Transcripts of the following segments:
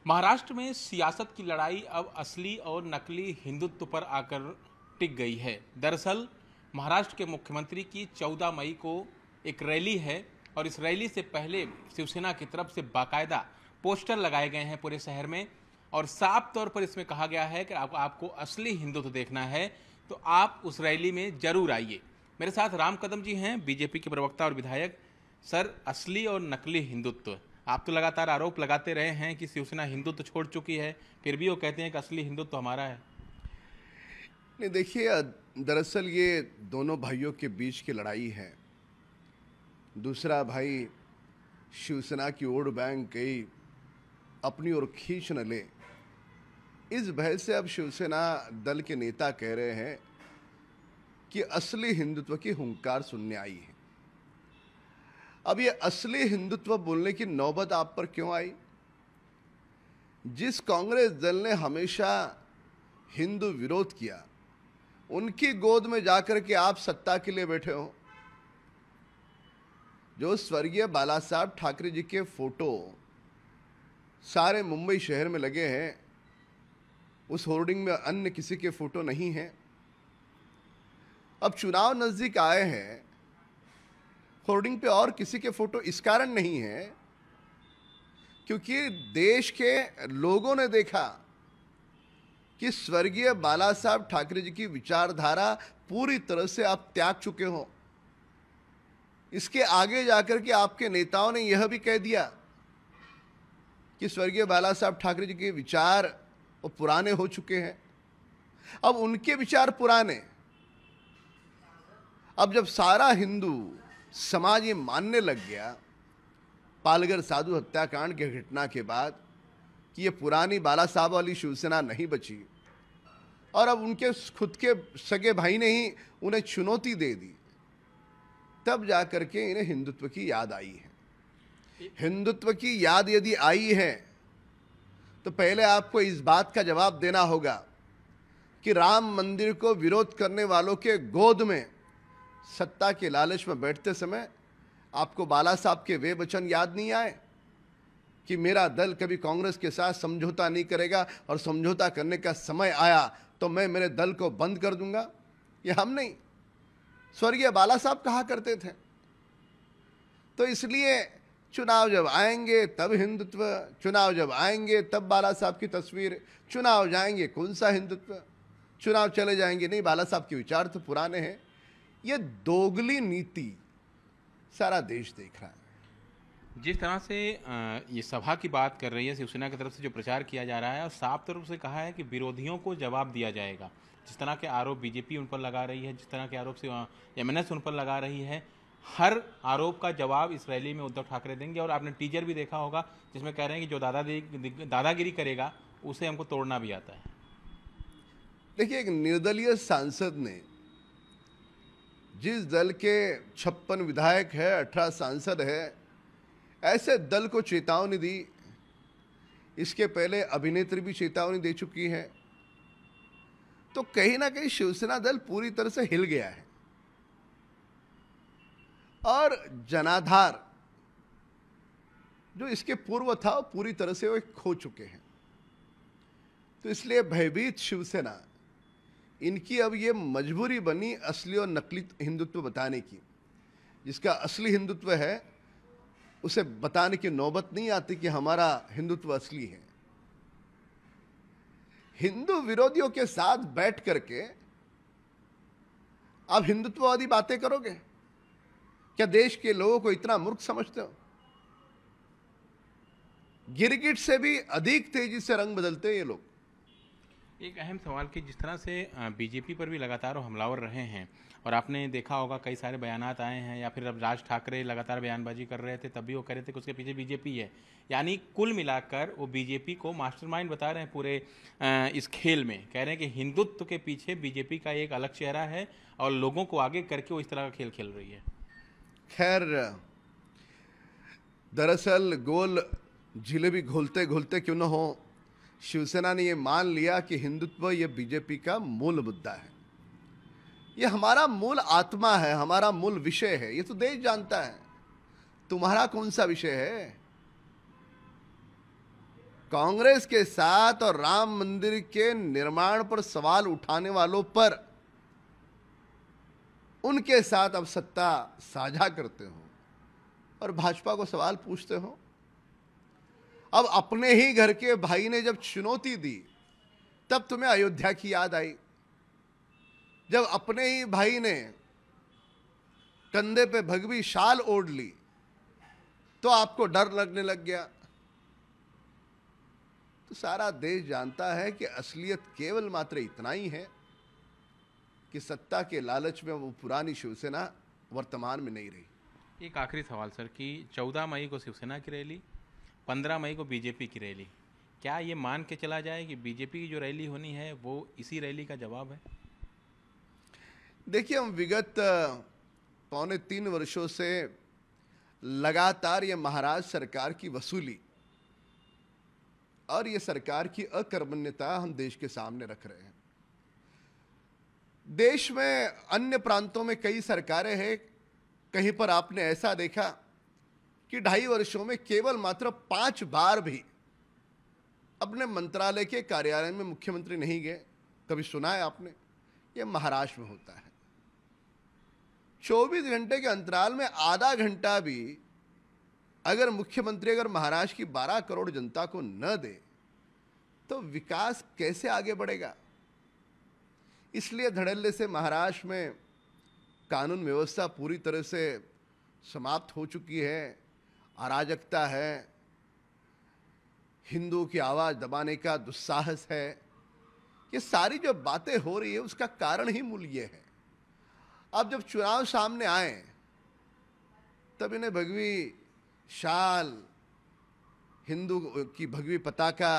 महाराष्ट्र में सियासत की लड़ाई अब असली और नकली हिंदुत्व पर आकर टिक गई है। दरअसल महाराष्ट्र के मुख्यमंत्री की 14 मई को एक रैली है और इस रैली से पहले शिवसेना की तरफ से बाकायदा पोस्टर लगाए गए हैं पूरे शहर में और साफ तौर पर इसमें कहा गया है कि आपको असली हिंदुत्व देखना है तो आप उस रैली में जरूर आइए। मेरे साथ राम कदम जी हैं, बीजेपी के प्रवक्ता और विधायक। सर, असली और नकली हिंदुत्व, आप तो लगातार आरोप लगाते रहे हैं कि शिवसेना हिंदुत्व छोड़ चुकी है, फिर भी वो कहते हैं कि असली हिंदुत्व हमारा है। नहीं, देखिए, दरअसल ये दोनों भाइयों के बीच की लड़ाई है। दूसरा भाई शिवसेना की वोट बैंक कहीं अपनी ओर खींच न ले, इस भय से अब शिवसेना दल के नेता कह रहे हैं कि असली हिंदुत्व की हुंकार सुनने आई है। अब ये असली हिंदुत्व बोलने की नौबत आप पर क्यों आई? जिस कांग्रेस दल ने हमेशा हिंदू विरोध किया, उनकी गोद में जाकर के आप सत्ता के लिए बैठे हो। जो स्वर्गीय बाला साहब ठाकरे जी के फोटो सारे मुंबई शहर में लगे हैं, उस होर्डिंग में अन्य किसी के फोटो नहीं है। अब चुनाव नजदीक आए हैं, होर्डिंग पे और किसी के फोटो इस कारण नहीं है क्योंकि देश के लोगों ने देखा कि स्वर्गीय बाला साहब ठाकरे जी की विचारधारा पूरी तरह से आप त्याग चुके हो। इसके आगे जाकर के आपके नेताओं ने यह भी कह दिया कि स्वर्गीय बाला साहब ठाकरे जी के विचार वो पुराने हो चुके हैं। अब उनके विचार पुराने, अब जब सारा हिंदू समाज ये मानने लग गया पालघर साधु हत्याकांड की घटना के बाद कि ये पुरानी बाला साहब वाली शिवसेना नहीं बची और अब उनके खुद के सगे भाई ने ही उन्हें चुनौती दे दी, तब जाकर के इन्हें हिंदुत्व की याद आई है। हिंदुत्व की याद यदि आई है तो पहले आपको इस बात का जवाब देना होगा कि राम मंदिर को विरोध करने वालों के गोद में सत्ता के लालच में बैठते समय आपको बाला साहब के वे वचन याद नहीं आए कि मेरा दल कभी कांग्रेस के साथ समझौता नहीं करेगा और समझौता करने का समय आया तो मैं मेरे दल को बंद कर दूंगा? ये हम नहीं, स्वर्गीय बाला साहब कहा करते थे। तो इसलिए चुनाव जब आएंगे तब हिंदुत्व, चुनाव जब आएंगे तब बाला साहब की तस्वीर, चुनाव जाएंगे कौन सा हिंदुत्व, चुनाव चले जाएंगे नहीं, बाला साहब के विचार तो पुराने हैं। ये दोगली नीति सारा देश देख रहा है। जिस तरह से ये सभा की बात कर रही है शिवसेना की तरफ से, जो प्रचार किया जा रहा है और साफ तौर से कहा है कि विरोधियों को जवाब दिया जाएगा। जिस तरह के आरोप बीजेपी उन पर लगा रही है, जिस तरह के आरोप से एमएनएस उन पर लगा रही है, हर आरोप का जवाब इस रैली में उद्धव ठाकरे देंगे। और आपने टीजर भी देखा होगा जिसमें कह रहे हैं कि जो दादागिरी करेगा उसे हमको तोड़ना भी आता है। देखिए, एक निर्दलीय सांसद ने जिस दल के 56 विधायक है, 18 सांसद है, ऐसे दल को चेतावनी दी। इसके पहले अभिनेत्री भी चेतावनी दे चुकी है। तो कहीं ना कहीं शिवसेना दल पूरी तरह से हिल गया है और जनाधार जो इसके पूर्व था वो पूरी तरह से वो खो चुके हैं। तो इसलिए भयभीत शिवसेना, इनकी अब ये मजबूरी बनी असली और नकली हिंदुत्व बताने की। जिसका असली हिंदुत्व है उसे बताने की नौबत नहीं आती कि हमारा हिंदुत्व असली है। हिंदू विरोधियों के साथ बैठ करके आप हिंदुत्ववादी बातें करोगे? क्या देश के लोगों को इतना मूर्ख समझते हो? गिरगिट से भी अधिक तेजी से रंग बदलते हैं ये लोग। एक अहम सवाल कि जिस तरह से बीजेपी पर भी लगातार हमलावर रहे हैं और आपने देखा होगा कई सारे बयानात आए हैं, या फिर अब राज ठाकरे लगातार बयानबाजी कर रहे थे, तब भी वो कह रहे थे कि उसके पीछे बीजेपी है। यानी कुल मिलाकर वो बीजेपी को मास्टरमाइंड बता रहे हैं पूरे इस खेल में। कह रहे हैं कि हिंदुत्व के पीछे बीजेपी का एक अलग चेहरा है और लोगों को आगे करके वो इस तरह का खेल खेल रही है। खैर, दरअसल गोल जिलेबी घोलते घोलते क्यों न हो, शिवसेना ने ये मान लिया कि हिंदुत्व ये बीजेपी का मूल मुद्दा है, ये हमारा मूल आत्मा है, हमारा मूल विषय है। ये तो देश जानता है। तुम्हारा कौन सा विषय है? कांग्रेस के साथ और राम मंदिर के निर्माण पर सवाल उठाने वालों पर उनके साथ अब सत्ता साझा करते हो और भाजपा को सवाल पूछते हो। अब अपने ही घर के भाई ने जब चुनौती दी तब तुम्हें अयोध्या की याद आई। जब अपने ही भाई ने कंधे पे भगवी शाल ओढ़ ली तो आपको डर लगने लग गया। तो सारा देश जानता है कि असलियत केवल मात्र इतना ही है कि सत्ता के लालच में वो पुरानी शिवसेना वर्तमान में नहीं रही। एक आखिरी सवाल सर कि 14 मई को शिवसेना की रैली, 15 मई को बीजेपी की रैली, क्या ये मान के चला जाए कि बीजेपी की जो रैली होनी है वो इसी रैली का जवाब है? देखिए, हम विगत 2.25 वर्षों से लगातार ये महाराष्ट्र सरकार की वसूली और ये सरकार की अकर्मण्यता हम देश के सामने रख रहे हैं। देश में अन्य प्रांतों में कई सरकारें हैं, कहीं पर आपने ऐसा देखा कि 2.5 वर्षों में केवल मात्र 5 बार भी अपने मंत्रालय के कार्यालय में मुख्यमंत्री नहीं गए। कभी सुना है आपने? ये महाराष्ट्र में होता है। 24 घंटे के अंतराल में आधा घंटा भी अगर मुख्यमंत्री महाराष्ट्र की 12 करोड़ जनता को न दे तो विकास कैसे आगे बढ़ेगा? इसलिए धड़ल्ले से महाराष्ट्र में कानून व्यवस्था पूरी तरह से समाप्त हो चुकी है, अराजकता है, हिंदुओं की आवाज दबाने का दुस्साहस है। ये सारी जो बातें हो रही है उसका कारण ही मूल ये है। अब जब चुनाव सामने आए तब इन्हें भगवी शाल, हिंदू की भगवी पताका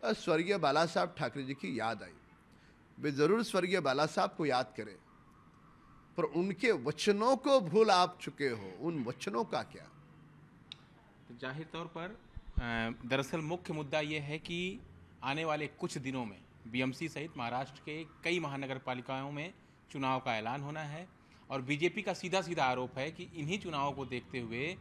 और स्वर्गीय बाला साहब ठाकरे जी की याद आई। वे जरूर स्वर्गीय बाला साहब को याद करें, पर उनके वचनों को भूल आप चुके हो। उन वचनों का क्या? तो जाहिर तौर पर दरअसल मुख्य मुद्दा ये है कि आने वाले कुछ दिनों में बीएमसी सहित महाराष्ट्र के कई महानगर पालिकाओं में चुनाव का ऐलान होना है और बीजेपी का सीधा सीधा आरोप है कि इन्हीं चुनावों को देखते हुए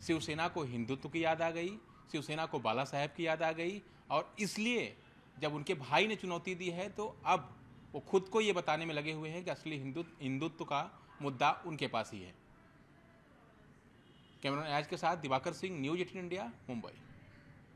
शिवसेना को हिंदुत्व की याद आ गई, शिवसेना को बाला साहेब की याद आ गई और इसलिए जब उनके भाई ने चुनौती दी है तो अब वो खुद को ये बताने में लगे हुए हैं कि असली हिंदुत्व का मुद्दा उनके पास ही है। कैमरा आज के साथ दिवाकर सिंह, न्यूज़ 18 इंडिया, मुंबई।